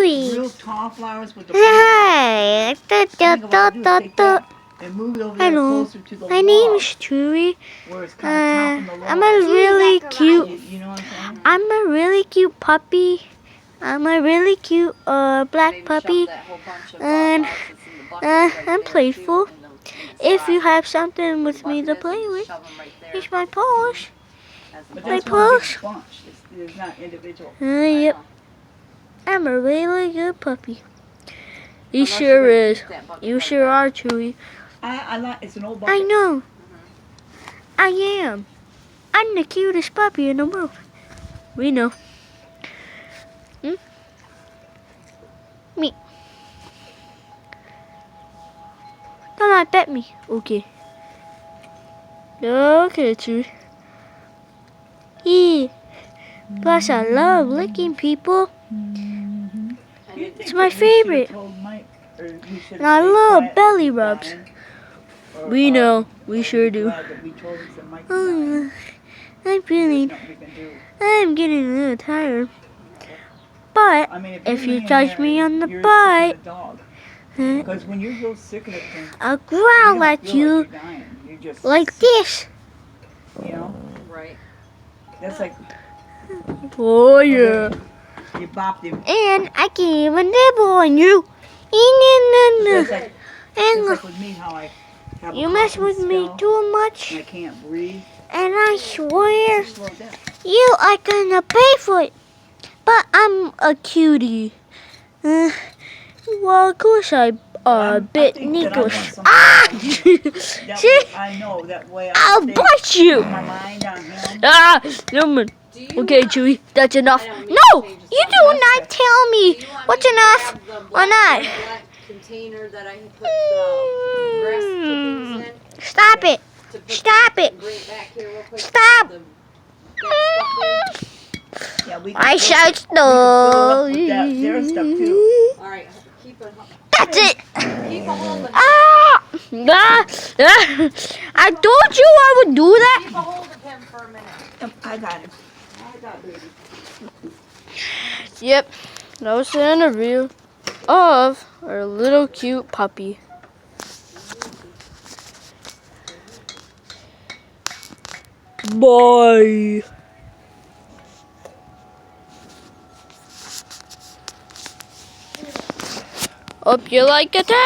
Chewy. real tall flowers with the Hi. and move it over there Hello. closer to the My name wall, is Chewy. where it's kind of topping the I'm wall. a really cute. You know what I'm saying? I'm a really cute puppy. I'm a really cute black puppy, and I'm playful. If you have something with me to play with, here's my paws. But My that's one big paws. bunch. It's not individual. Yep. I'm a really good puppy. He sure is. You sure are, Chewy. I like. It's an old bucket. I know. I am. I'm the cutest puppy in the world. We know. Me. Come on, pet me. Okay. Okay, Chewy. Yeah. Plus, I love licking people. It's my favorite. And I love belly rubs. We know. We sure do. Oh, I'm getting a little tired. But if you touch me on the butt, because when you're real sick of it, I'll growl at you like this. You know? Right. That's like, Oh yeah. you bopped him. And I can even nibble on you. That's like with me, how I have You a mess coughing with me spell, too and much, I can't breathe. and I swear Just slow down. you are gonna pay for it. But I'm a cutie. Well, of course I bit think that I Nicholas. want something Ah! That See? way I know that way I'll stay bite you. my mind on him. Ah! No man. Okay, Chewy, that's enough. No! You do not tell me what's enough or not. Container that I put the grass clippings in. Stop it. Stop it. Bring it back here real quick. Stop. The- that stuff Yeah, we I can shout fill it up with no. their stuff too. in. All right, keep it. That's it. Keep a hold of him. Ah! I told you I would do that. Keep a hold of him for a minute. I got him. I got baby. Yep, that was the interview of our little cute puppy. Bye. Hope you like it.